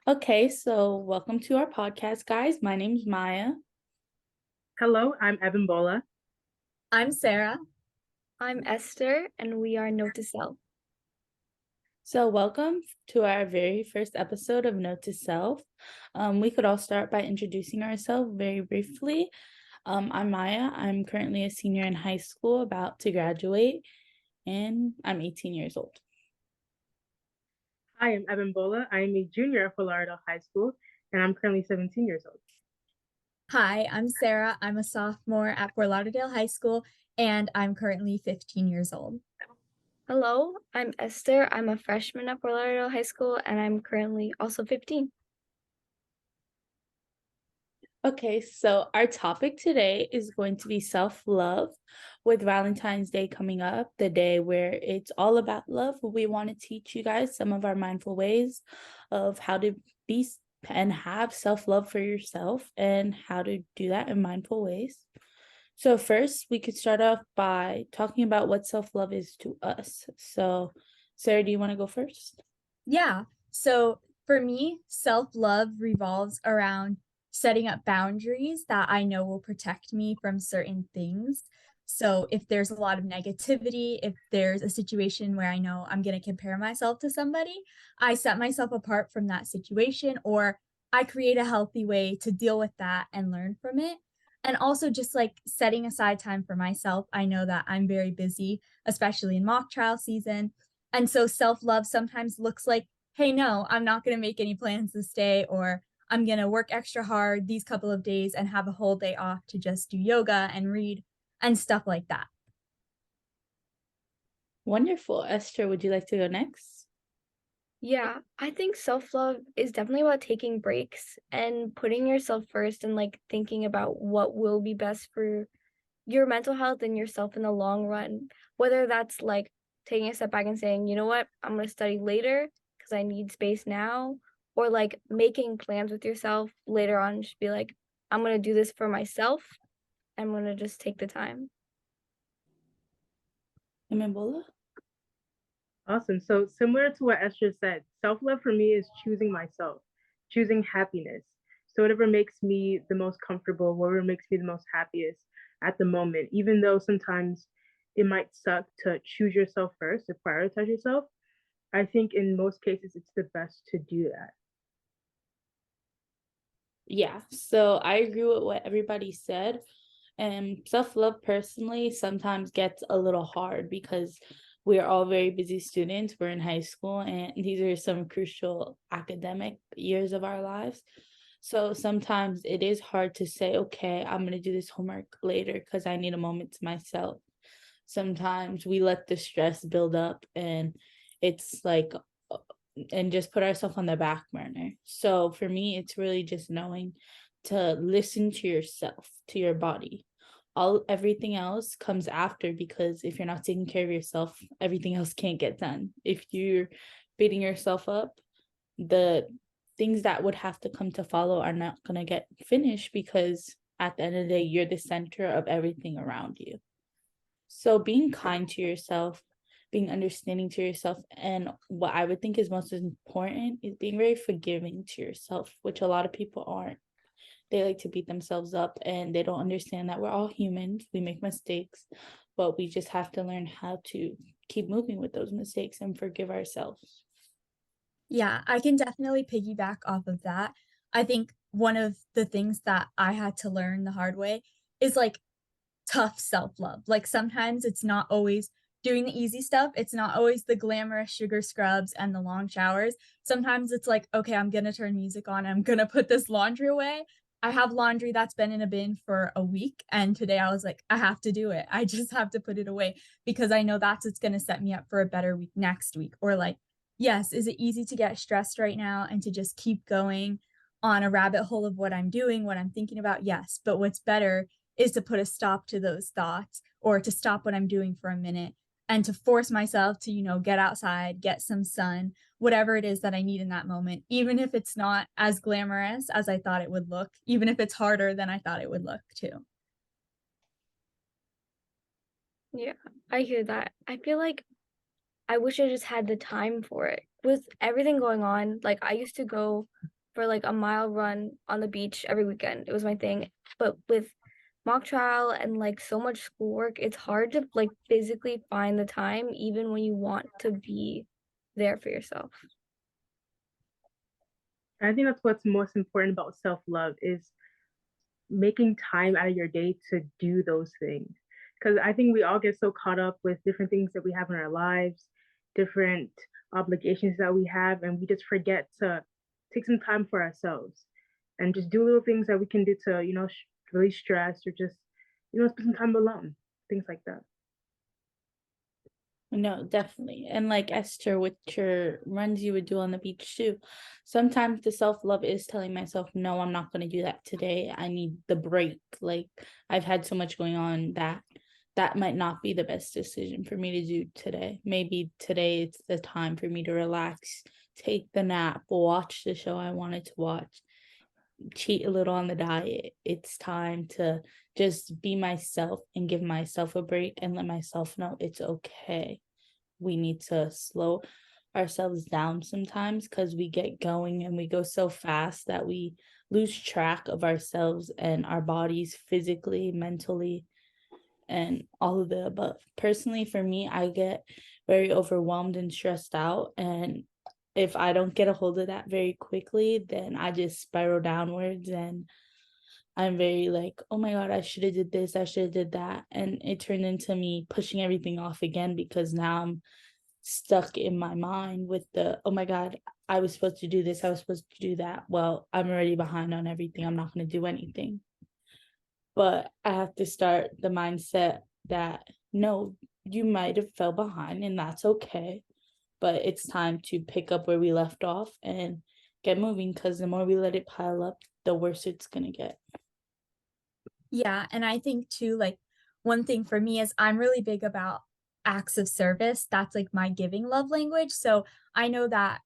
Okay, so welcome to our podcast, guys. My name's Maya. Hello, I'm Evan Bola. I'm Sarah. I'm Esther, and we are Note to Self. So, welcome to our very first episode of Note to Self. We could all start by introducing ourselves very briefly. I'm Maya. I'm currently a senior in high school, about to graduate, and I'm 18 years old. Hi, I'm Evan Bola. I am a junior at Fort Lauderdale High School, and I'm currently 17 years old. Hi, I'm Sarah. I'm a sophomore at Fort Lauderdale High School, and I'm currently 15 years old. Hello, I'm Esther. I'm a freshman at Fort Lauderdale High School, and I'm currently also 15. Okay, so our topic today is going to be self-love. With Valentine's Day coming up, the day where it's all about love, we want to teach you guys some of our mindful ways of how to be and have self-love for yourself and how to do that in mindful ways. So first, we could start off by talking about what self-love is to us. So, Sarah, do you want to go first? Yeah. So for me, self-love revolves around setting up boundaries that I know will protect me from certain things. So if there's a lot of negativity, if there's a situation where I know I'm going to compare myself to somebody, I set myself apart from that situation, or I create a healthy way to deal with that and learn from it. And also just like setting aside time for myself. I know that I'm very busy, especially in mock trial season. And so self-love sometimes looks like, hey, no, I'm not going to make any plans this day, or I'm going to work extra hard these couple of days and have a whole day off to just do yoga and read and stuff like that. Wonderful. Esther, would you like to go next? Yeah, I think self-love is definitely about taking breaks and putting yourself first and like thinking about what will be best for your mental health and yourself in the long run. Whether that's like taking a step back and saying, you know what, I'm going to study later because I need space now, or like making plans with yourself later on. Just be like, I'm going to do this for myself. I'm going to just take the time. Bola? Awesome. So, similar to what Esther said, self love for me is choosing myself, choosing happiness. So, whatever makes me the most comfortable, whatever makes me the most happiest at the moment, even though sometimes it might suck to choose yourself first, to prioritize yourself, I think in most cases it's the best to do that. Yeah, so I agree with what everybody said. And self-love personally sometimes gets a little hard because we're all very busy students. We're in high school, and these are some crucial academic years of our lives. So sometimes it is hard to say, okay, I'm going to do this homework later because I need a moment to myself. Sometimes we let the stress build up, and it's like and just put ourselves on the back burner. So for me, it's really just knowing to listen to yourself, to your body. Everything else comes after, because if you're not taking care of yourself, everything else can't get done. If you're beating yourself up, the things that would have to come to follow are not going to get finished, because at the end of the day, you're the center of everything around you. So being kind to yourself, being understanding to yourself, and what I would think is most important is being very forgiving to yourself, which a lot of people aren't. They like to beat themselves up, and they don't understand that we're all humans. We make mistakes, but we just have to learn how to keep moving with those mistakes and forgive ourselves. Yeah, I can definitely piggyback off of that. I think one of the things that I had to learn the hard way is like tough self-love. Like sometimes it's not always doing the easy stuff. It's not always the glamorous sugar scrubs and the long showers. Sometimes it's like, okay, I'm going to turn music on. I'm going to put this laundry away. I have laundry that's been in a bin for a week. And today I was like, I have to do it. I just have to put it away because I know that's what's going to set me up for a better week next week. Or like, yes, is it easy to get stressed right now and to just keep going on a rabbit hole of what I'm doing, what I'm thinking about? Yes. But what's better is to put a stop to those thoughts, or to stop what I'm doing for a minute and to force myself to, get outside, get some sun, whatever it is that I need in that moment, even if it's not as glamorous as I thought it would look, even if it's harder than I thought it would look too. Yeah, I hear that. I feel like I wish I just had the time for it. With everything going on, like I used to go for like a mile run on the beach every weekend. It was my thing. But with mock trial and like so much schoolwork, it's hard to like physically find the time even when you want to be there for yourself. I think that's what's most important about self-love is making time out of your day to do those things. Because I think we all get so caught up with different things that we have in our lives, different obligations that we have, and we just forget to take some time for ourselves and just do little things that we can do to, release stress or just, spend some time alone, things like that. No, definitely. And like Esther, with your runs you would do on the beach too. Sometimes the self-love is telling myself, no, I'm not going to do that today. I need the break. Like I've had so much going on that that might not be the best decision for me to do today. Maybe today it's the time for me to relax, take the nap, watch the show I wanted to watch, cheat a little on the diet. It's time to just be myself and give myself a break and let myself know it's okay. We need to slow ourselves down sometimes because we get going and we go so fast that we lose track of ourselves and our bodies physically, mentally, and all of the above. Personally, for me, I get very overwhelmed and stressed out. And if I don't get a hold of that very quickly, then I just spiral downwards and I'm very like, oh my God, I should have did this, I should have did that. And it turned into me pushing everything off again because now I'm stuck in my mind with the, oh my God, I was supposed to do this, I was supposed to do that. Well, I'm already behind on everything. I'm not going to do anything. But I have to start the mindset that no, you might have fell behind and that's okay. But it's time to pick up where we left off and get moving because the more we let it pile up, the worse it's going to get. Yeah, and I think too, like, one thing for me is I'm really big about acts of service. That's like my giving love language. So I know that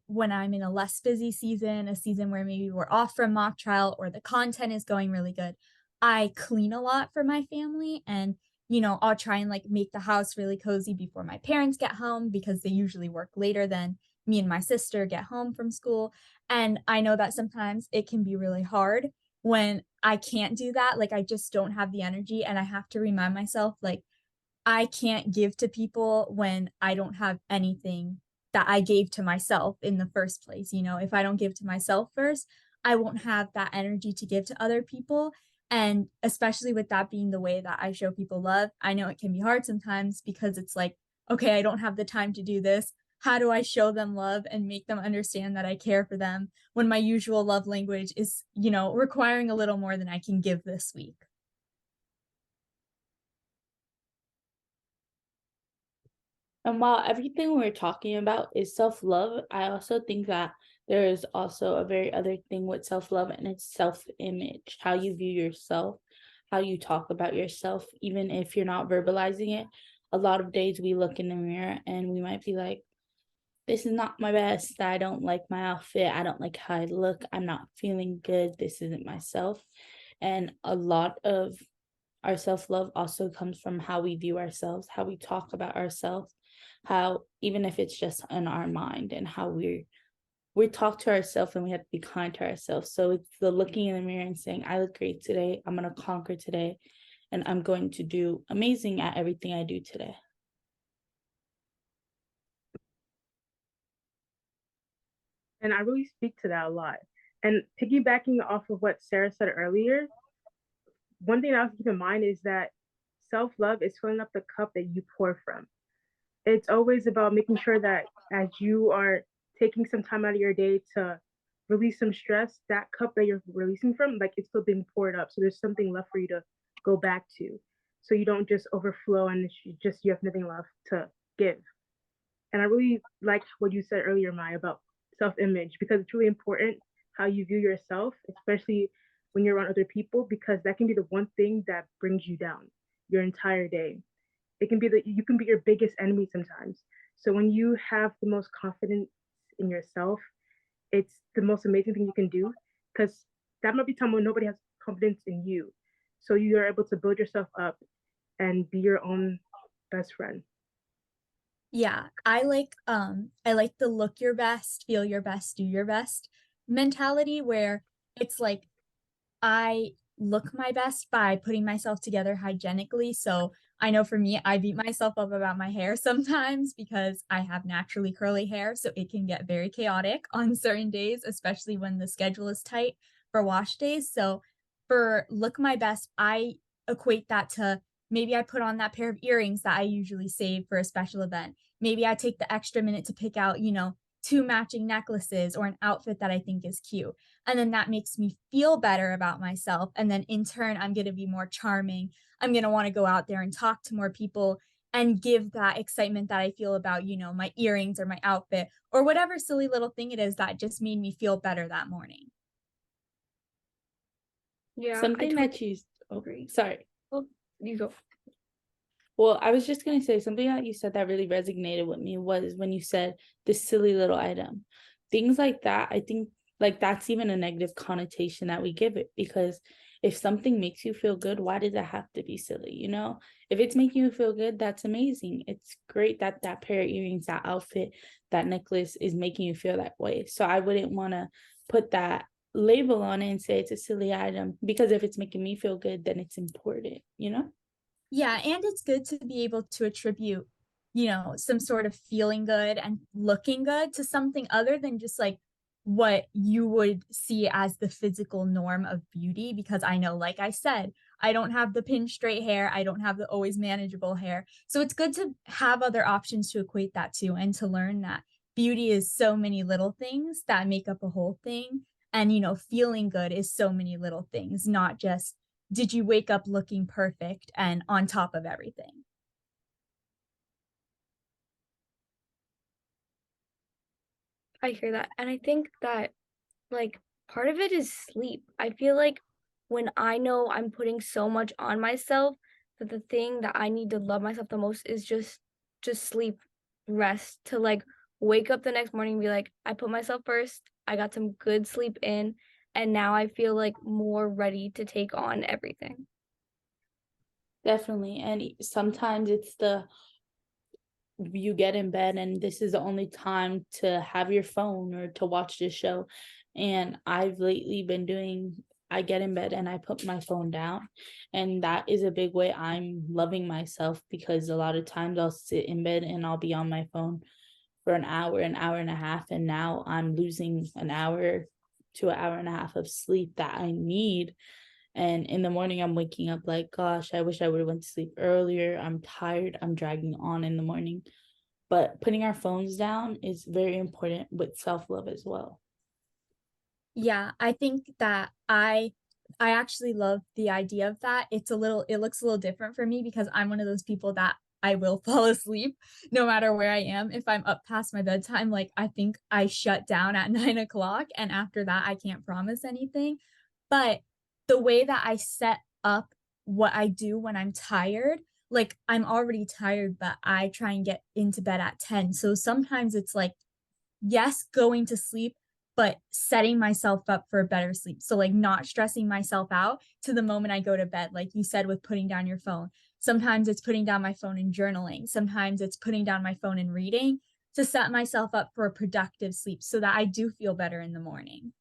when I'm in a less busy season, a season where maybe we're off from mock trial or the content is going really good, I clean a lot for my family and I'll try and like make the house really cozy before my parents get home because they usually work later than me and my sister get home from school. And I know that sometimes it can be really hard when I can't do that, like, I just don't have the energy, and I have to remind myself, like, I can't give to people when I don't have anything that I gave to myself in the first place, If I don't give to myself first, I won't have that energy to give to other people, and especially with that being the way that I show people love, I know it can be hard sometimes because it's like, "Okay, I don't have the time to do this. How do I show them love and make them understand that I care for them when my usual love language is, requiring a little more than I can give this week?" And while everything we're talking about is self-love, I also think that there is also a very other thing with self-love, and it's self-image, how you view yourself, how you talk about yourself, even if you're not verbalizing it. A lot of days we look in the mirror and we might be like, this is not my best. I don't like my outfit. I don't like how I look. I'm not feeling good. This isn't myself. And a lot of our self-love also comes from how we view ourselves, how we talk about ourselves, how even if it's just in our mind and how we talk to ourselves and we have to be kind to ourselves. So it's the looking in the mirror and saying, I look great today. I'm going to conquer today. And I'm going to do amazing at everything I do today. And I really speak to that a lot. And piggybacking off of what Sarah said earlier, one thing I have to keep in mind is that self love is filling up the cup that you pour from. It's always about making sure that as you are taking some time out of your day to release some stress, that cup that you're releasing from, like it's still being poured up. So there's something left for you to go back to. So you don't just overflow and just you have nothing left to give. And I really like what you said earlier, Maya, about self image because it's really important how you view yourself, especially when you're around other people, because that can be the one thing that brings you down your entire day. It can be that you can be your biggest enemy sometimes. So when you have the most confidence in yourself, it's the most amazing thing you can do because that might be time when nobody has confidence in you. So you are able to build yourself up and be your own best friend. Yeah, I like the look your best, feel your best, do your best. mentality where it's like I look my best by putting myself together hygienically. So I know for me, I beat myself up about my hair sometimes because I have naturally curly hair. So it can get very chaotic on certain days, especially when the schedule is tight for wash days. So for look my best, I equate that to maybe I put on that pair of earrings that I usually save for a special event. Maybe I take the extra minute to pick out, two matching necklaces or an outfit that I think is cute. And then that makes me feel better about myself. And then in turn, I'm going to be more charming. I'm going to want to go out there and talk to more people and give that excitement that I feel about, my earrings or my outfit or whatever silly little thing it is that just made me feel better that morning. Yeah, I Something totally that you, oh, agree. sorry. Well, you go. Well, I was just going to say something that you said that really resonated with me was when you said this silly little item. Things like that, I think like that's even a negative connotation that we give it, because if something makes you feel good, why does it have to be silly? If it's making you feel good, that's amazing. It's great that that pair of earrings, that outfit, that necklace is making you feel that way. So I wouldn't want to put that label on it and say it's a silly item, because if it's making me feel good, then it's important. Yeah, and it's good to be able to attribute, some sort of feeling good and looking good to something other than just like what you would see as the physical norm of beauty. Because I know, like I said, I don't have the pin straight hair, I don't have the always manageable hair. So it's good to have other options to equate that to and to learn that beauty is so many little things that make up a whole thing. And, feeling good is so many little things, not just did you wake up looking perfect and on top of everything? I hear that. And I think that like part of it is sleep. I feel like when I know I'm putting so much on myself that the thing that I need to love myself the most is just sleep, rest, to like wake up the next morning and be like, I put myself first. I got some good sleep in, and now I feel like more ready to take on everything. Definitely. And sometimes it's you get in bed and this is the only time to have your phone or to watch this show. And I've lately been I get in bed and I put my phone down. And that is a big way I'm loving myself, because a lot of times I'll sit in bed and I'll be on my phone for an hour and a half. And now I'm losing an hour to an hour and a half of sleep that I need. And in the morning, I'm waking up like, gosh, I wish I would have went to sleep earlier. I'm tired. I'm dragging on in the morning. But putting our phones down is very important with self-love as well. Yeah, I think that I actually love the idea of that. It looks a little different for me because I'm one of those people that I will fall asleep no matter where I am. If I'm up past my bedtime, like I think I shut down at 9 o'clock, and after that I can't promise anything. But the way that I set up what I do when I'm tired, like I'm already tired, but I try and get into bed at 10. So sometimes it's like, yes, going to sleep, but setting myself up for a better sleep. So, like, not stressing myself out to the moment I go to bed, like you said, with putting down your phone. Sometimes it's putting down my phone and journaling. Sometimes it's putting down my phone and reading to set myself up for a productive sleep so that I do feel better in the morning.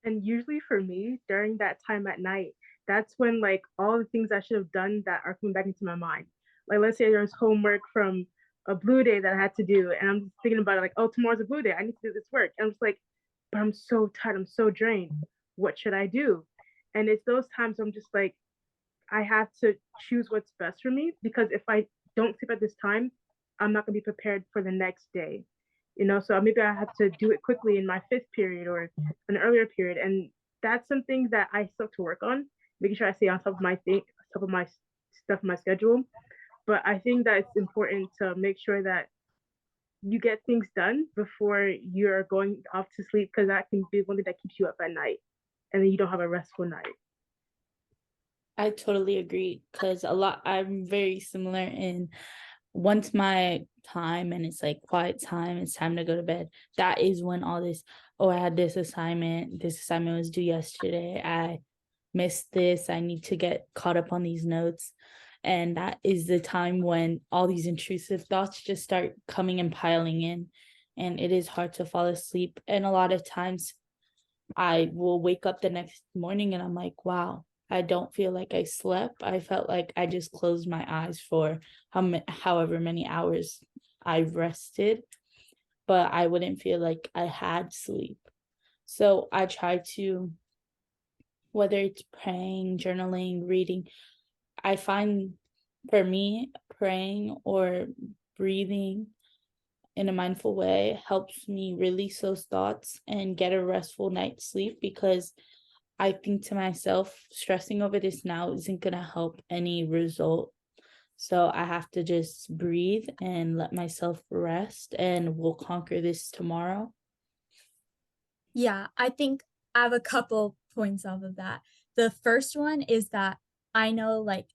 And usually for me, during that time at night, that's when like all the things I should have done that are coming back into my mind. Like let's say there's homework from a blue day that I had to do, and I'm just thinking about it like, oh, tomorrow's a blue day. I need to do this work. And I'm just like, but I'm so tired, I'm so drained. What should I do? And it's those times I'm just like, I have to choose what's best for me, because if I don't sleep at this time, I'm not gonna be prepared for the next day. So maybe I have to do it quickly in my fifth period or an earlier period. And that's something that I still have to work on, making sure I stay on top of top of my stuff, my schedule. But I think that it's important to make sure that you get things done before you're going off to sleep, because that can be one thing that keeps you up at night and then you don't have a restful night. I totally agree, because I'm very similar in once my time and it's like quiet time, it's time to go to bed. That is when all this, oh, I had this assignment was due yesterday. I missed this. I need to get caught up on these notes. And that is the time when all these intrusive thoughts just start coming and piling in. and it is hard to fall asleep. And a lot of times I will wake up the next morning and I'm like, wow, I don't feel like I slept. I felt like I just closed my eyes for however many hours I rested, but I wouldn't feel like I had sleep. So I try to, whether it's praying, journaling, reading, I find for me, praying or breathing in a mindful way helps me release those thoughts and get a restful night's sleep, because I think to myself, stressing over this now isn't going to help any result. So I have to just breathe and let myself rest, and we'll conquer this tomorrow. Yeah, I think I have a couple points off of that. The first one is that I know, like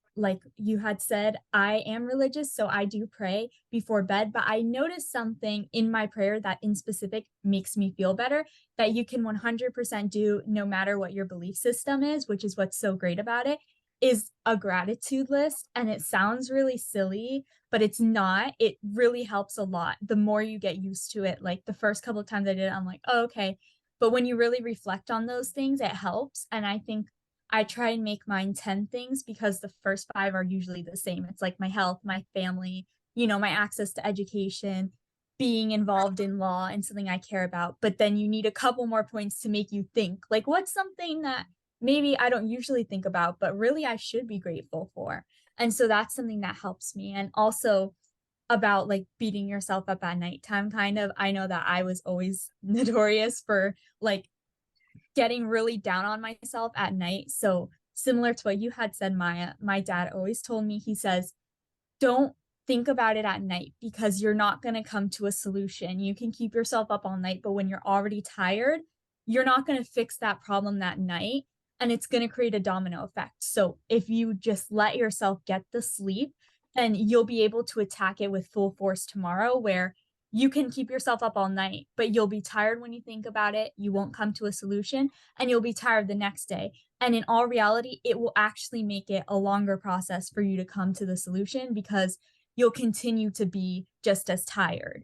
you had said, I am religious, so I do pray before bed, but I noticed something in my prayer that in specific makes me feel better, that you can 100% do no matter what your belief system is, which is what's so great about it, is a gratitude list. And it sounds really silly, but it's not. It really helps a lot. The more you get used to it, like the first couple of times I did it, I'm like, oh, okay, but when you really reflect on those things, it helps. And I think I try and make mine 10 things because the first 5 are usually the same. It's like my health, my family, my access to education, being involved in law and something I care about. But then you need a couple more points to make you think, like, what's something that maybe I don't usually think about, but really I should be grateful for. And so that's something that helps me. And also, about, like, beating yourself up at nighttime, kind of. I know that I was always notorious for, like, getting really down on myself at night. So, similar to what you had said, Maya, my dad always told me, he says, don't think about it at night because you're not going to come to a solution. You can keep yourself up all night, but when you're already tired, you're not going to fix that problem that night, and it's going to create a domino effect. So if you just let yourself get the sleep, then you'll be able to attack it with full force tomorrow, where you can keep yourself up all night, but you'll be tired when you think about it. You won't come to a solution, and you'll be tired the next day. And in all reality, it will actually make it a longer process for you to come to the solution because you'll continue to be just as tired.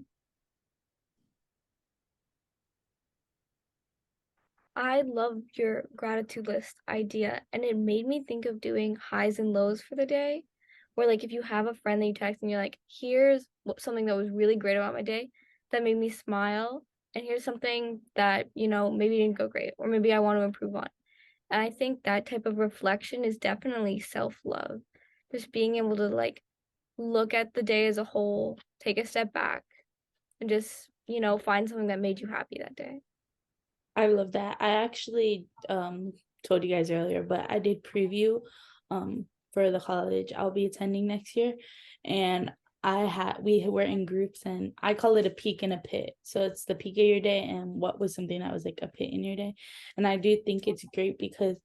I loved your gratitude list idea, and it made me think of doing highs and lows for the day. Where, like, if you have a friend that you text and you're like, here's something that was really great about my day that made me smile, and here's something that, maybe didn't go great, or maybe I want to improve on. And I think that type of reflection is definitely self-love. Just being able to, like, look at the day as a whole, take a step back, and just, find something that made you happy that day. I love that. I actually told you guys earlier, but I did preview for the college I'll be attending next year, and we were in groups, and I call it a peak and a pit. So it's the peak of your day and what was something that was like a pit in your day. And I do think it's great because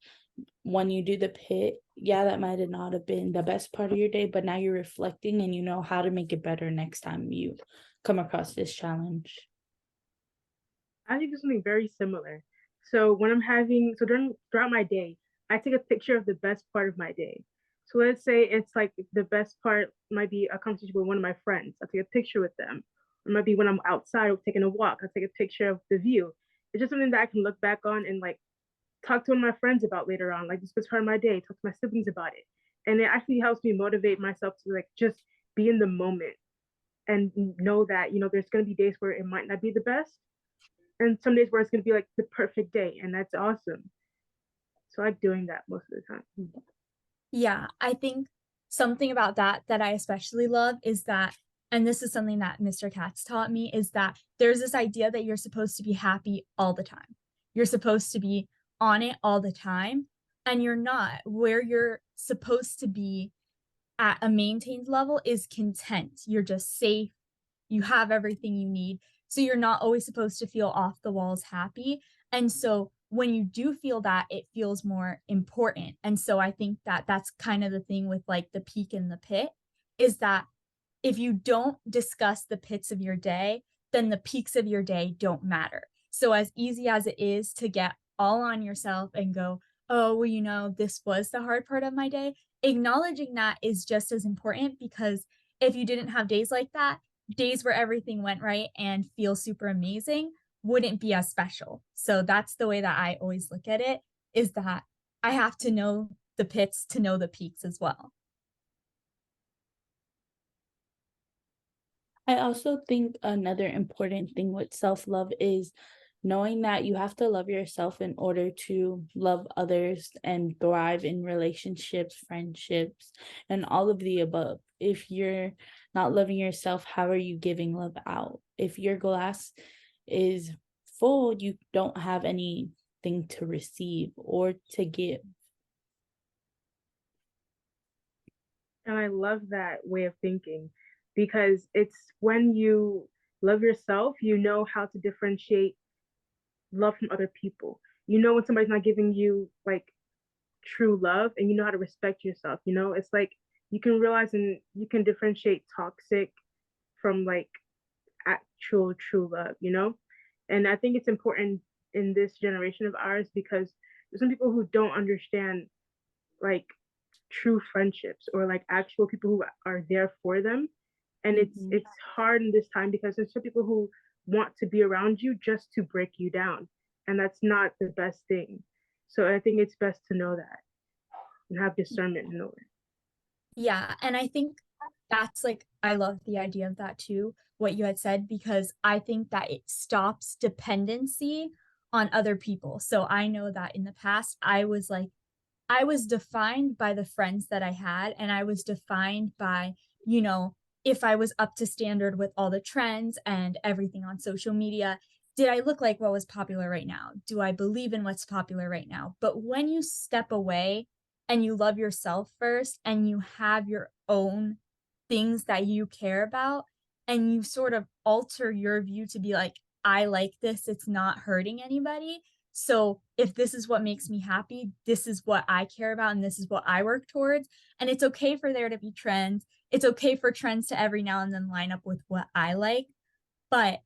when you do the pit, yeah, that might have not have been the best part of your day, but now you're reflecting and you know how to make it better next time you come across this challenge. I think it's something very similar. So when I'm having so during throughout my day, I take a picture of the best part of my day. So let's say it's like the best part might be a conversation with one of my friends. I take a picture with them. It might be when I'm outside taking a walk. I take a picture of the view. It's just something that I can look back on and like talk to one of my friends about later on. Like, this was part of my day. Talk to my siblings about it, and it actually helps me motivate myself to like just be in the moment and know that there's going to be days where it might not be the best, and some days where it's going to be like the perfect day, and that's awesome. So I like doing that most of the time. Yeah, I think something about that I especially love is that, and this is something that Mr. Katz taught me, is that there's this idea that you're supposed to be happy all the time. You're supposed to be on it all the time, and you're not. Where you're supposed to be at a maintained level is content. You're just safe. You have everything you need. So you're not always supposed to feel off the walls happy. And so when you do feel that, it feels more important. And so I think that that's kind of the thing with like the peak and the pit, is that if you don't discuss the pits of your day, then the peaks of your day don't matter. So as easy as it is to get all on yourself and go, oh, well, this was the hard part of my day, acknowledging that is just as important, because if you didn't have days like that, days where everything went right and feel super amazing wouldn't be as special. So that's the way that I always look at it, is that I have to know the pits to know the peaks as well. I also think another important thing with self love is knowing that you have to love yourself in order to love others and thrive in relationships, friendships, and all of the above. If you're not loving yourself, how are you giving love out? If your glass is full, you don't have anything to receive or to give. And I love that way of thinking because it's when you love yourself, you know how to differentiate love from other people. You know when somebody's not giving you like true love and you know how to respect yourself, you know? It's like you can realize and you can differentiate toxic from like actual true love, you know? And I think it's important in this generation of ours because there's some people who don't understand like true friendships or like actual people who are there for them. And Mhm. it's hard in this time because there's some people who want to be around you just to break you down, and that's not the best thing. So I think it's best to know that and have discernment and know it. Yeah, and I think that's like I love the idea of that too, what you had said, because I think that it stops dependency on other people. So I know that in the past, I was defined by the friends that I had, and I was defined by, you know, if I was up to standard with all the trends and everything on social media. Did I look like what was popular right now? Do I believe in what's popular right now? But when you step away and you love yourself first and you have your own things that you care about and you sort of alter your view to be like, I like this, it's not hurting anybody. So if this is what makes me happy, this is what I care about and this is what I work towards. And it's okay for there to be trends. It's okay for trends to every now and then line up with what I like. But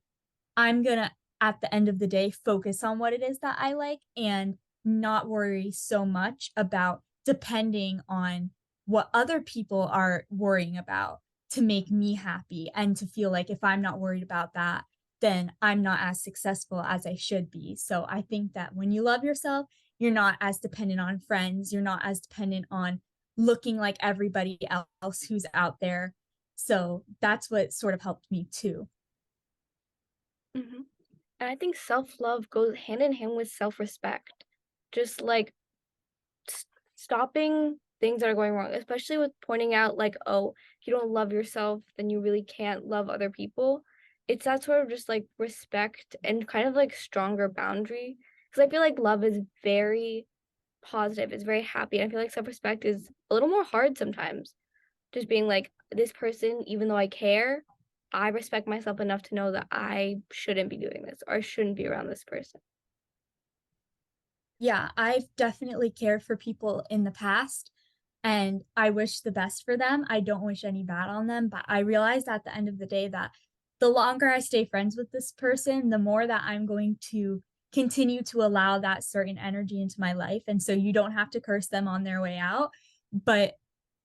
I'm gonna, at the end of the day, focus on what it is that I like and not worry so much about depending on what other people are worrying about to make me happy and to feel like if I'm not worried about that, then I'm not as successful as I should be. So I think that when you love yourself, you're not as dependent on friends, you're not as dependent on looking like everybody else who's out there. So that's what sort of helped me too. Hmm. And I think self-love goes hand in hand with self-respect. Just like s- stopping things that are going wrong, especially with pointing out like, oh, if you don't love yourself, then you really can't love other people. It's that sort of just like respect and kind of like stronger boundary. Because I feel like love is very positive, it's very happy. And I feel like self-respect is a little more hard sometimes. Just being like, this person, even though I care, I respect myself enough to know that I shouldn't be doing this or I shouldn't be around this person. Yeah, I've definitely cared for people in the past, and I wish the best for them. I don't wish any bad on them, but I realized at the end of the day that the longer I stay friends with this person, the more that I'm going to continue to allow that certain energy into my life. And so you don't have to curse them on their way out, but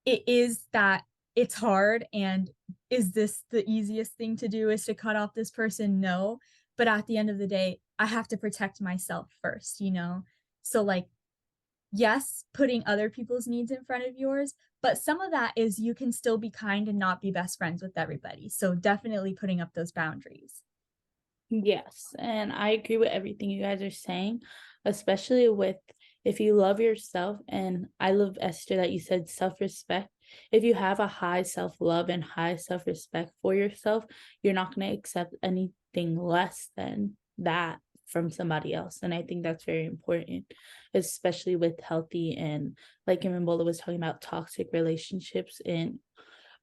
it is that it's hard. And is this the easiest thing to do, is to cut off this person? No. But at the end of the day, I have to protect myself first, you know? So, like, yes, putting other people's needs in front of yours, but some of that is you can still be kind and not be best friends with everybody. So, definitely putting up those boundaries. Yes, and I agree with everything you guys are saying, especially with if you love yourself, and I love Esther that you said self-respect. If you have a high self-love and high self-respect for yourself, you're not going to accept anything less than that from somebody else. And I think that's very important, especially with healthy and like Kimbola was talking about toxic relationships in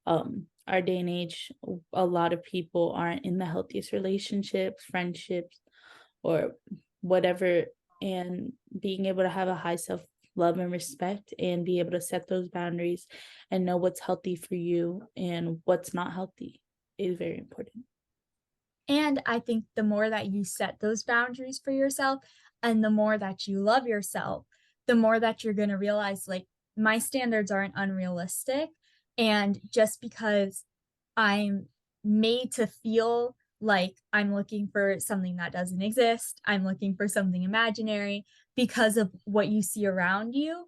our day and age. A lot of people aren't in the healthiest relationships, friendships, or whatever. And being able to have a high self love and respect and be able to set those boundaries and know what's healthy for you and what's not healthy is very important. And I think the more that you set those boundaries for yourself and the more that you love yourself, the more that you're going to realize like my standards aren't unrealistic. And just because I'm made to feel like I'm looking for something that doesn't exist. I'm looking for something imaginary because of what you see around you.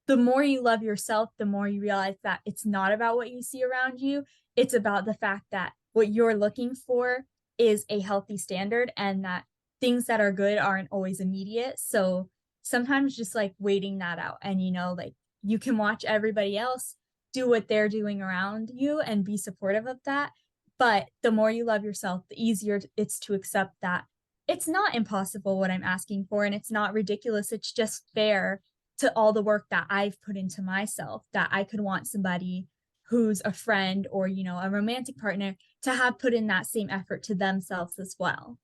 The more you love yourself, the more you realize that it's not about what you see around you. It's about the fact that what you're looking for is a healthy standard and that things that are good aren't always immediate. So sometimes just like waiting that out and, like you can watch everybody else do what they're doing around you and be supportive of that. But the more you love yourself, the easier it's to accept that it's not impossible what I'm asking for and it's not ridiculous. It's just fair to all the work that I've put into myself, that I could want somebody who's a friend or, a romantic partner to have put in that same effort to themselves as well.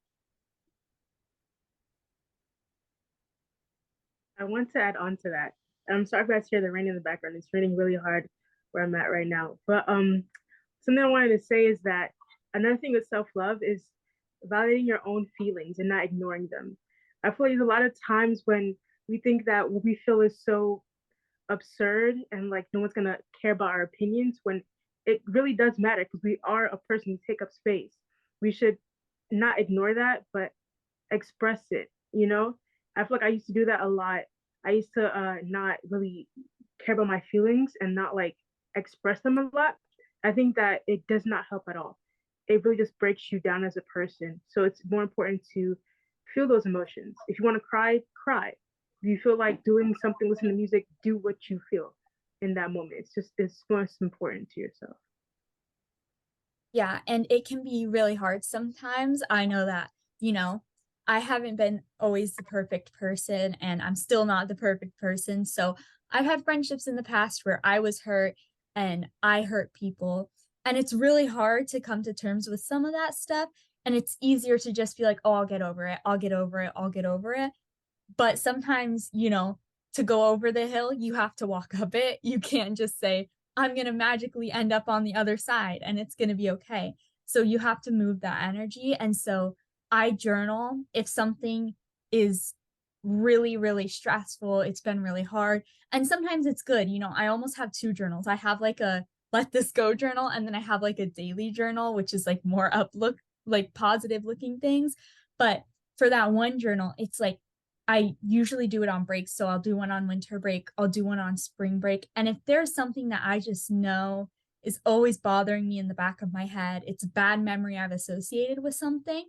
I want to add on to that. I'm sorry if I hear the rain in the background. It's raining really hard where I'm at right now. But something I wanted to say is that another thing with self-love is validating your own feelings and not ignoring them. I feel like there's a lot of times when we think that what we feel is so absurd and like no one's gonna care about our opinions when it really does matter because we are a person who take up space. We should not ignore that, but express it, you know? I feel like I used to do that a lot. I used to not really care about my feelings and not like express them a lot. I think that it does not help at all. It really just breaks you down as a person. So it's more important to feel those emotions. If you want to cry, cry. If you feel like doing something, listen to music, do what you feel in that moment. It's most important to yourself. Yeah, and it can be really hard sometimes. I know that, you know, I haven't been always the perfect person and I'm still not the perfect person. So I've had friendships in the past where I was hurt and I hurt people. And it's really hard to come to terms with some of that stuff. And it's easier to just be like, oh, I'll get over it. I'll get over it. I'll get over it. But sometimes, to go over the hill, you have to walk up it. You can't just say, I'm going to magically end up on the other side and it's going to be okay. So you have to move that energy. And so I journal if something is really, really stressful, it's been really hard. And sometimes it's good. I almost have two journals. I have like a let this go journal, and then I have like a daily journal, which is like more up look, like positive looking things. But for that one journal, it's like I usually do it on breaks. So I'll do one on winter break, I'll do one on spring break. And if there's something that I just know is always bothering me in the back of my head, it's a bad memory I've associated with something,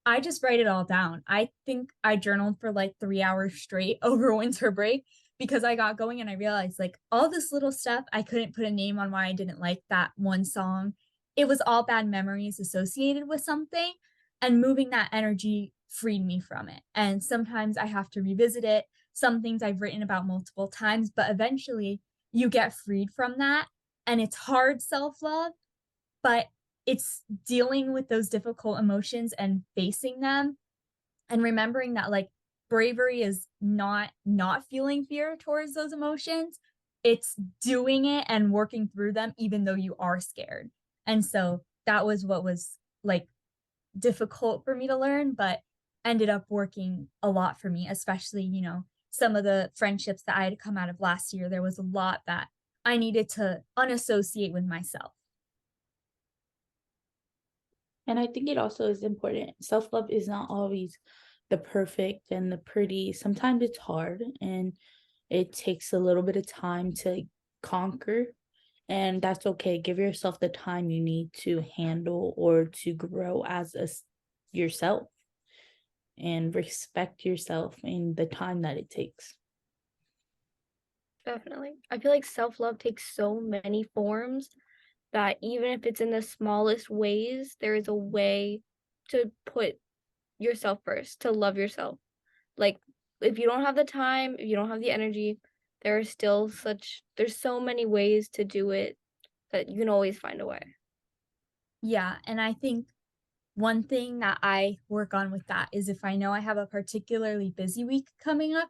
I just write it all down. I think I journaled for like 3 hours straight over winter break because I got going and I realized like all this little stuff, I couldn't put a name on why I didn't like that one song. It was all bad memories associated with something, and moving that energy freed me from it. And sometimes I have to revisit it. Some things I've written about multiple times, but eventually you get freed from that. And it's hard self love, but it's dealing with those difficult emotions and facing them and remembering that like bravery is not feeling fear towards those emotions. It's doing it and working through them even though you are scared. And so that was what was like difficult for me to learn, but ended up working a lot for me, especially, some of the friendships that I had come out of last year. There was a lot that I needed to unassociate with myself. And I think it also is important. Self love is not always the perfect and the pretty. Sometimes it's hard and it takes a little bit of time to conquer. And that's okay. Give yourself the time you need to handle or to grow as yourself, and respect yourself in the time that it takes. Definitely. I feel like self-love takes so many forms that even if it's in the smallest ways, there is a way to put yourself first, to love yourself. Like, if you don't have the time, if you don't have the energy, there's so many ways to do it that you can always find a way. Yeah. And I think one thing that I work on with that is if I know I have a particularly busy week coming up,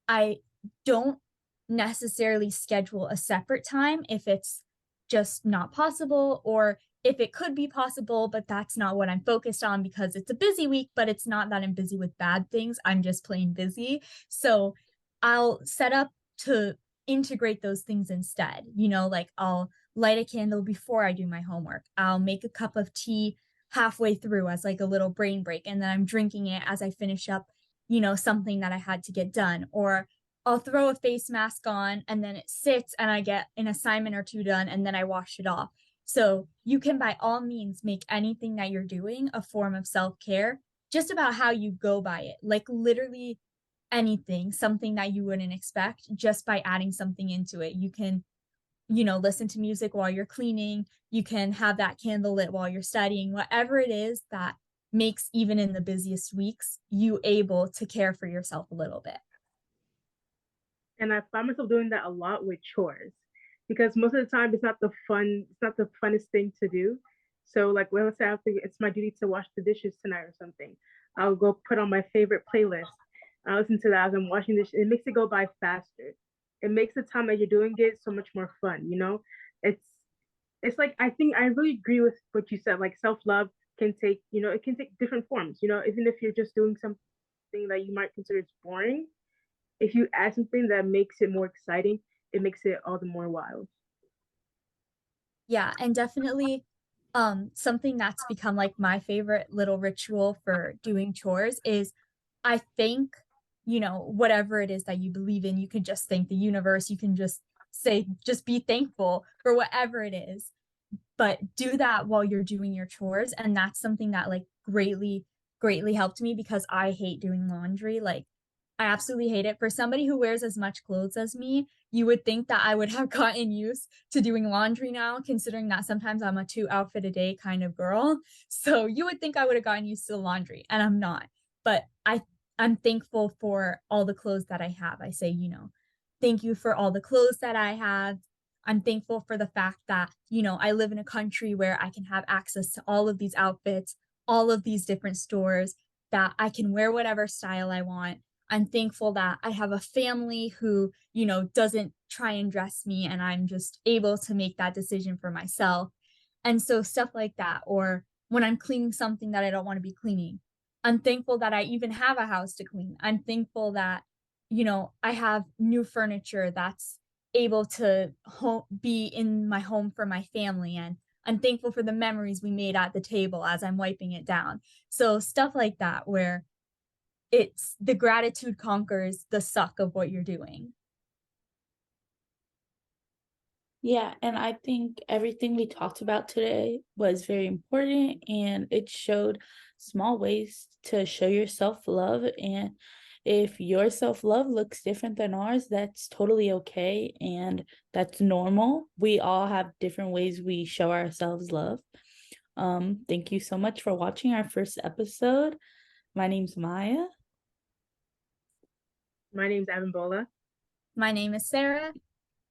I don't necessarily schedule a separate time if it's just not possible, or if it could be possible, but that's not what I'm focused on because it's a busy week, but it's not that I'm busy with bad things. I'm just plain busy. So I'll set up to integrate those things instead. Like I'll light a candle before I do my homework. I'll make a cup of tea halfway through as like a little brain break, and then I'm drinking it as I finish up, something that I had to get done. Or I'll throw a face mask on and then it sits and I get an assignment or two done and then I wash it off. So you can by all means make anything that you're doing a form of self-care, just about how you go by it. Like literally anything, something that you wouldn't expect just by adding something into it. You can, listen to music while you're cleaning. You can have that candle lit while you're studying, whatever it is that makes even in the busiest weeks you able to care for yourself a little bit. And I find myself doing that a lot with chores because most of the time it's not the funnest thing to do. So like when let's say it's my duty to wash the dishes tonight or something, I'll go put on my favorite playlist. I listen to that as I'm washing this. It makes it go by faster. It makes the time that you're doing it so much more fun. It's it's like I think I really agree with what you said. Like self love can take it can take different forms. Even if you're just doing something that you might consider boring, if you add something that makes it more exciting, it makes it all the more wild. Yeah, and definitely something that's become like my favorite little ritual for doing chores is I think, whatever it is that you believe in, you can just thank the universe, you can just say just be thankful for whatever it is, but do that while you're doing your chores, and that's something that like greatly helped me because I hate doing laundry. Like I absolutely hate it. For somebody who wears as much clothes as me, you would think that I would have gotten used to doing laundry now, considering that sometimes I'm a 2 outfit a day kind of girl. So you would think I would have gotten used to the laundry, and I'm not. But I'm thankful for all the clothes that I have. I say, thank you for all the clothes that I have. I'm thankful for the fact that, I live in a country where I can have access to all of these outfits, all of these different stores, that I can wear whatever style I want. I'm thankful that I have a family who, doesn't try and dress me and I'm just able to make that decision for myself. And so stuff like that, or when I'm cleaning something that I don't want to be cleaning, I'm thankful that I even have a house to clean. I'm thankful that, I have new furniture that's able to be in my home for my family. And I'm thankful for the memories we made at the table as I'm wiping it down. So stuff like that, where it's the gratitude conquers the suck of what you're doing. Yeah, and I think everything we talked about today was very important and it showed small ways to show your self-love. And if your self-love looks different than ours, that's totally okay and that's normal. We all have different ways we show ourselves love. Thank you so much for watching our first episode. My name's Maya, My name's Abimbola. My name is Sarah.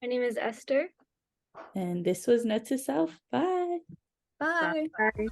My name is Esther. and this was Note to Self. Bye. Bye. Bye.